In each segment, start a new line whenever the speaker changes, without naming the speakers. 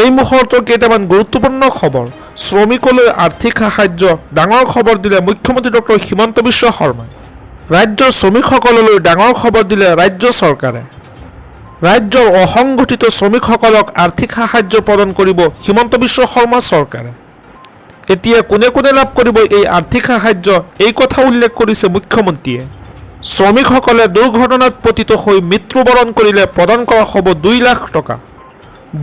এই মুহূৰ্তৰ কেইটামান গুৰুত্বপূৰ্ণ খবৰ। শ্ৰমিকলৈ আৰ্থিক সাহায্য ডাঙৰ খবৰ দিলে মুখ্যমন্ত্ৰী ডক্টৰ হিমন্ত বিশ্ব শৰ্মাই। ৰাজ্যৰ শ্ৰমিকসকললৈ ডাঙৰ খবৰ দিলে ৰাজ্য চৰকাৰে। ৰাজ্যৰ অসংগঠিত শ্ৰমিকসকলক আৰ্থিক সাহায্য প্ৰদান কৰিব হিমন্ত বিশ্ব শৰ্মা চৰকাৰে। এতিয়া কোনে কোনে লাভ কৰিব এই আৰ্থিক সাহায্য, এই কথা উল্লেখ কৰিছে মুখ্যমন্ত্ৰীয়ে। শ্ৰমিকসকলে দুৰ্ঘটনাত পতিত হৈ মৃত্যুবৰণ কৰিলে প্ৰদান কৰা হ'ব 2 লাখ টকা।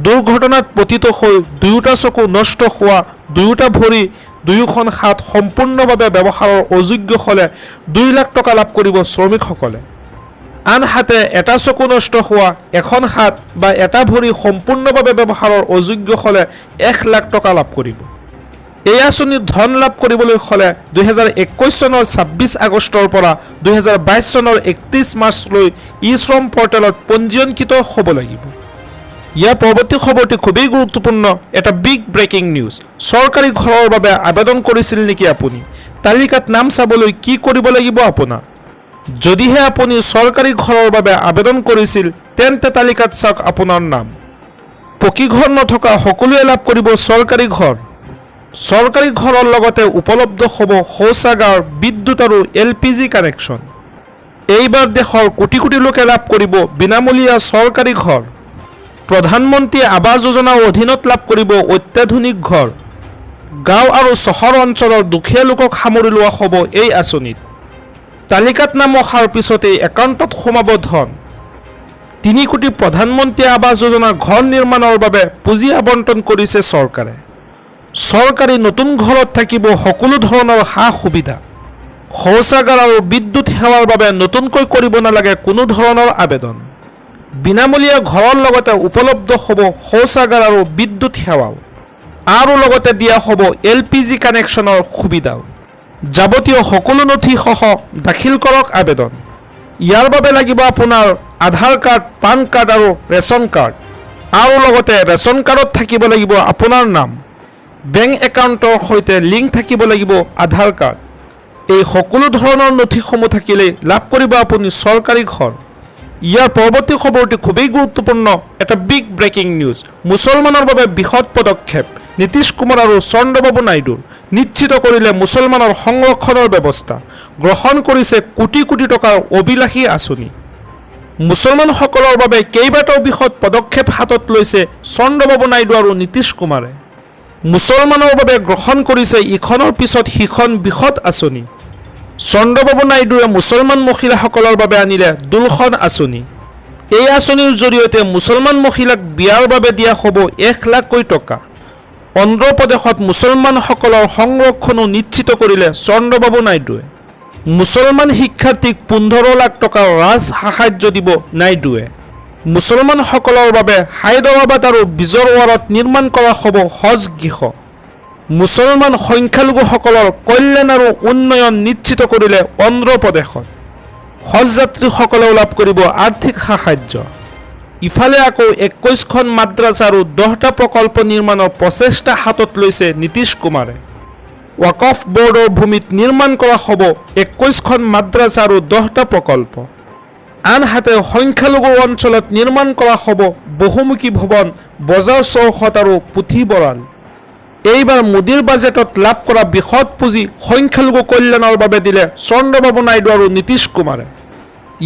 দুৰ্ঘটনাত পতিত হৈ দুয়োটা চকু নষ্ট হোৱা, দুয়োটা ভৰি, দুয়োখন হাত সম্পূৰ্ণভাৱে ব্যৱহাৰৰ অযোগ্য হ'লে 2 লাখ টকা লাভ কৰিব শ্ৰমিকসকলে। আনহাতে এটা চকু নষ্ট হোৱা, এখন হাত বা এটা ভৰি সম্পূৰ্ণভাৱে ব্যৱহাৰৰ অযোগ্য হ'লে 1 লাখ টকা লাভ কৰিব। এই আঁচনিৰ ধন লাভ কৰিবলৈ হ'লে 2021 চনৰ 26 আগষ্টৰ পৰা 2022 চনৰ 31 মাৰ্চলৈ ই-শ্ৰম পৰ্টেলত পঞ্জীয়নকৃত হ'ব লাগিব। ইয়াৰ পৰৱৰ্তী খবৰটি খুবেই গুৰুত্বপূৰ্ণ, এটা বিগ ব্ৰেকিং নিউজ। চৰকাৰী ঘৰৰ বাবে আবেদন কৰিছিল নেকি আপুনি? তালিকাত নাম চাবলৈ কি কৰিব লাগিব আপোনাৰ? যদিহে আপুনি চৰকাৰী ঘৰৰ বাবে আবেদন কৰিছিল, তেন্তে তালিকাত চাওক আপোনাৰ নাম। পকী ঘৰ নথকা সকলোৱে লাভ কৰিব চৰকাৰী ঘৰ। চৰকাৰী ঘৰৰ লগতে উপলব্ধ হ'ব শৌচাগাৰ, বিদ্যুৎ আৰু LPG কানেকশ্যন। এইবাৰ দেশৰ কোটি কোটি লোকে লাভ কৰিব বিনামূলীয়া চৰকাৰী ঘৰ। প্ৰধানমন্ত্ৰী আৱাস যোজনাৰ অধীনত লাভ কৰিব অত্যাধুনিক ঘৰ। গাঁও আৰু চহৰ অঞ্চলৰ দুখীয়া লোকক সামৰি লোৱা হ'ব এই আঁচনিত। তালিকাত নাম অহাৰ পিছতেই একাউণ্টত সোমাব ধন। 3 কোটি প্ৰধানমন্ত্ৰী আৱাস যোজনাৰ ঘৰ নিৰ্মাণৰ বাবে পুঁজি আবণ্টন কৰিছে চৰকাৰে। চৰকাৰী নতুন ঘৰত থাকিব সকলো ধৰণৰ সা সুবিধা। শৌচাগাৰ আৰু বিদ্যুৎ সেৱাৰ বাবে নতুনকৈ কৰিব নালাগে কোনো ধৰণৰ আবেদন। বিনামূলীয়া ঘৰৰ লগতে উপলব্ধ হ'ব শৌচাগাৰ আৰু বিদ্যুৎ সেৱাও, আৰু লগতে দিয়া হ'ব LPG কানেকশ্যনৰ সুবিধাও। যাৱতীয় সকলো নথিসহ দাখিল কৰক আবেদন। ইয়াৰ বাবে লাগিব আপোনাৰ আধাৰ কাৰ্ড, পান কাৰ্ড আৰু ৰেচন কাৰ্ড, আৰু লগতে ৰেচন কাৰ্ডত থাকিব লাগিব আপোনাৰ নাম। বেংক একাউণ্টৰ সৈতে লিংক থাকিব লাগিব আধাৰ কাৰ্ড। এই সকলো ধৰণৰ নথিসমূহ থাকিলেই লাভ কৰিব আপুনি চৰকাৰী ঘৰ। ইয়াৰ পৰৱৰ্তী খবৰটি খুবেই গুৰুত্বপূৰ্ণ, এটা বিগ ব্ৰেকিং নিউজ। মুছলমানৰ বাবে বৃহৎ পদক্ষেপ। নীতিশ কুমাৰ আৰু চন্দ্ৰবাবু নাইডুৰ নিশ্চিত কৰিলে মুছলমানৰ সংৰক্ষণৰ ব্যৱস্থা। গ্ৰহণ কৰিছে কোটি কোটি টকাৰ অভিলাষী আঁচনি। মুছলমানসকলৰ বাবে কেইবাটাও বৃহৎ পদক্ষেপ হাতত লৈছে চন্দ্ৰবাবু নাইডু আৰু নীতিশ কুমাৰে। মুছলমানৰ বাবে গ্ৰহণ কৰিছে ইখনৰ পিছত সিখন বৃহৎ আঁচনি। চন্দ্ৰবাবু নাইডুৱে মুছলমান মহিলাসকলৰ বাবে আনিলে দুলখন আঁচনি। এই আঁচনিৰ জৰিয়তে মুছলমান মহিলাক বিয়াৰ বাবে দিয়া হ'ব 1 লাখকৈ টকা। অন্ধ্ৰপ্ৰদেশত মুছলমানসকলৰ সংৰক্ষণো নিশ্চিত কৰিলে চন্দ্ৰবাবু নাইডুৱে। মুছলমান শিক্ষাৰ্থীক 15 লাখ টকাৰ ৰাজ সাহায্য দিব নাইডুৱে। মুছলমানসকলৰ বাবে হায়দৰাবাদ আৰু বিজৰৱাড়াত নিৰ্মাণ কৰা হ'ব হজ গৃহ। মুছলমান সংখ্যালঘুসকলৰ কল্যাণ আৰু উন্নয়ন নিশ্চিত কৰিলে অন্ধ্ৰপ্ৰদেশত। হজযাত্ৰীসকলেও লাভ কৰিব আৰ্থিক সাহায্য। ইফালে আকৌ 21খন মাদ্ৰাছা আৰু 10টা প্ৰকল্প নিৰ্মাণৰ প্ৰচেষ্টা হাতত লৈছে নীতিশ কুমাৰে। ৱাকফ বৰ্ডৰ ভূমিত নিৰ্মাণ কৰা হ'ব 21খন মাদ্ৰাছা আৰু 10টা প্ৰকল্প। আনহাতে সংখ্যালঘু অঞ্চলত নিৰ্মাণ কৰা হ'ব বহুমুখী ভৱন, বজাৰ চৌহদ আৰু পুথিভঁৰাল। এইবাৰ মোদীৰ বাজেটত লাভ কৰা বৃহৎ পুঁজি সংখ্যালঘু কল্যাণৰ বাবে দিলে চন্দ্ৰবাবু নাইডু আৰু নীতিশ কুমাৰে।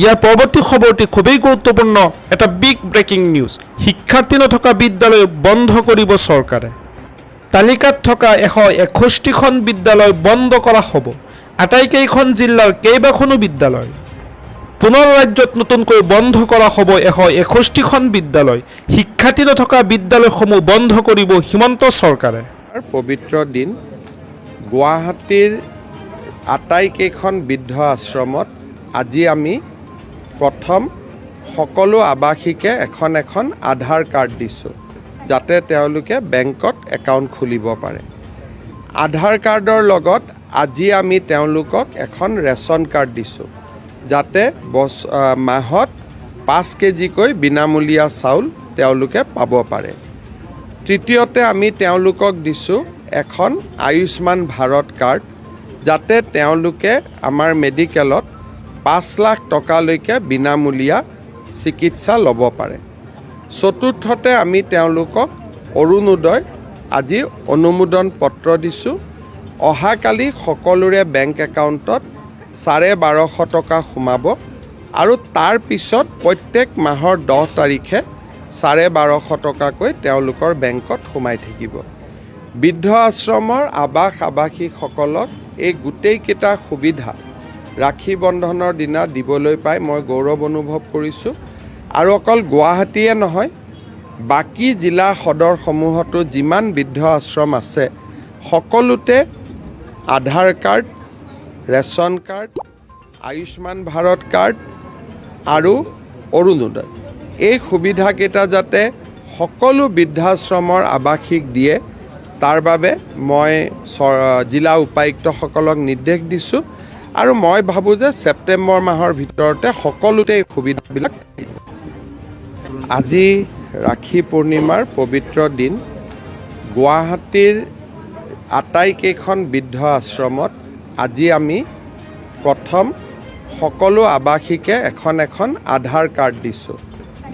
ইয়াৰ পৰৱৰ্তী খবৰটি খুবেই গুৰুত্বপূৰ্ণ, এটা বিগ ব্ৰেকিং নিউজ। শিক্ষাৰ্থী নথকা বিদ্যালয় বন্ধ কৰিব চৰকাৰে। তালিকাত থকা 161খন বিদ্যালয় বন্ধ কৰা হ'ব। আটাইকেইখন জিলাৰ কেইবাখনো বিদ্যালয়। পুনৰ ৰাজ্যত নতুনকৈ বন্ধ কৰা হ'ব 161খন বিদ্যালয়। শিক্ষাৰ্থী নথকা বিদ্যালয়সমূহ বন্ধ কৰিব হিমন্ত চৰকাৰে।
পবিত্ৰ দিন গুৱাহাটীৰ আটাইকেইখন বৃদ্ধ আশ্ৰমত আজি আমি প্ৰথম সকলো আৱাসীকে এখন আধাৰ কাৰ্ড দিছোঁ, যাতে তেওঁলোকে বেংকত একাউণ্ট খুলিব পাৰে। আধাৰ কাৰ্ডৰ লগত আজি আমি তেওঁলোকক এখন ৰেচন কাৰ্ড দিছোঁ, যাতে মাহত 5 কেজিকৈ বিনামূলীয়া চাউল তেওঁলোকে পাব পাৰে। তৃতীয়তে আমি তেওঁলোকক দিছোঁ এখন আয়ুষ্মান ভাৰত কাৰ্ড, যাতে তেওঁলোকে আমাৰ মেডিকেলত 5 লাখ টকালৈকে বিনামূলীয়া চিকিৎসা ল'ব পাৰে। চতুৰ্থতে আমি তেওঁলোকক অৰুণোদয় আজি অনুমোদন পত্ৰ দিছোঁ। অহাকালি সকলোৰে বেংক একাউণ্টত 1250 টকা সোমাব আৰু তাৰ পিছত প্ৰত্যেক মাহৰ 10 তাৰিখে 1250 টকাকৈ তেওঁলোকৰ বেংকত সোমাই থাকিব। বৃদ্ধ আশ্ৰমৰ আৱাসীসকলক এই গোটেইকেইটা সুবিধা ৰাখী বন্ধনৰ দিনা দিবলৈ পাই মই গৌৰৱ অনুভৱ কৰিছোঁ। আৰু অকল গুৱাহাটীয়ে নহয়, বাকী জিলা সদৰসমূহতো যিমান বৃদ্ধ আশ্ৰম আছে সকলোতে Aadhaar card, ration card, Ayushman Bharat card আৰু অৰুণোদয় এই সুবিধাকেইটা যাতে সকলো বৃদ্ধাশ্ৰমৰ আৱাসীক দিয়ে তাৰ বাবে মই জিলা উপায়ুক্তসকলক নিৰ্দেশ দিছোঁ আৰু মই ভাবোঁ যে ছেপ্টেম্বৰ মাহৰ ভিতৰতে সকলোতে এই সুবিধাবিলাক আজি ৰাখী পূৰ্ণিমাৰ পবিত্ৰ দিন গুৱাহাটীৰ আটাইকেইখন বৃদ্ধ আশ্ৰমত আজি আমি প্ৰথম সকলো আৱাসীকে এখন এখন আধাৰ কাৰ্ড দিছোঁ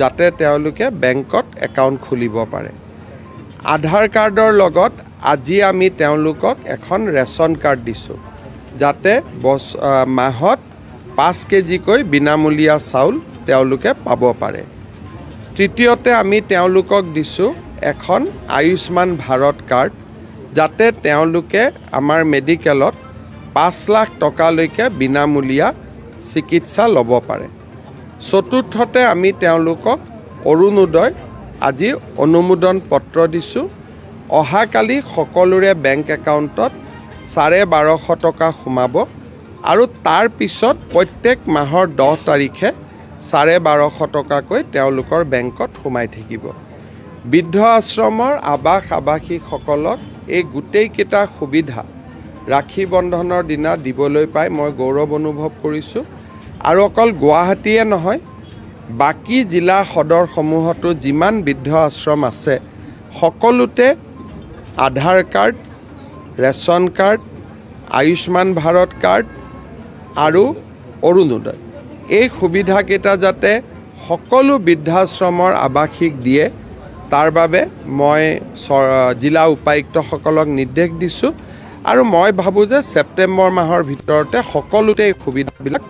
যাতে তেওঁলোকে বেংকত একাউণ্ট খুলিব পাৰে। আধাৰ কাৰ্ডৰ লগত আজি আমি তেওঁলোকক এখন ৰেচন কাৰ্ড দিছোঁ যাতে মাহত 5 কেজিকৈ বিনামূলীয়া চাউল তেওঁলোকে পাব পাৰে। তৃতীয়তে আমি তেওঁলোকক দিছোঁ এখন আয়ুষ্মান ভাৰত কাৰ্ড যাতে তেওঁলোকে আমাৰ মেডিকেলত 5 লাখ টকালৈকে বিনামূলীয়া চিকিৎসা ল'ব পাৰে। চতুৰ্থতে আমি তেওঁলোকক অৰুণোদয় আজি অনুমোদন পত্ৰ দিছোঁ। অহাকালি সকলোৰে বেংক একাউণ্টত 1250 টকা সোমাব আৰু তাৰ পিছত প্ৰত্যেক মাহৰ 10 তাৰিখে 1250 টকাকৈ তেওঁলোকৰ বেংকত সোমাই থাকিব। বৃদ্ধ আশ্ৰমৰ আৱাসীসকলক এই গোটেইকেইটা সুবিধা ৰাখী বন্ধনৰ দিনা দিবলৈ পাই মই গৌৰৱ অনুভৱ কৰিছোঁ। আৰু অকল গুৱাহাটীয়ে নহয়, বাকী জিলা সদৰসমূহতো যিমান বৃদ্ধ আশ্ৰম আছে সকলোতে Aadhaar card, ration card, Ayushman Bharat card আৰু অৰুণোদয় এই সুবিধাকেইটা যাতে সকলো বৃদ্ধাশ্ৰমৰ আৱাসীক দিয়ে তাৰ বাবে মই জিলা উপায়ুক্তসকলক নিৰ্দেশ দিছোঁ আৰু মই ভাবোঁ যে ছেপ্টেম্বৰ মাহৰ ভিতৰতে সকলোতে এই সুবিধাবিলাক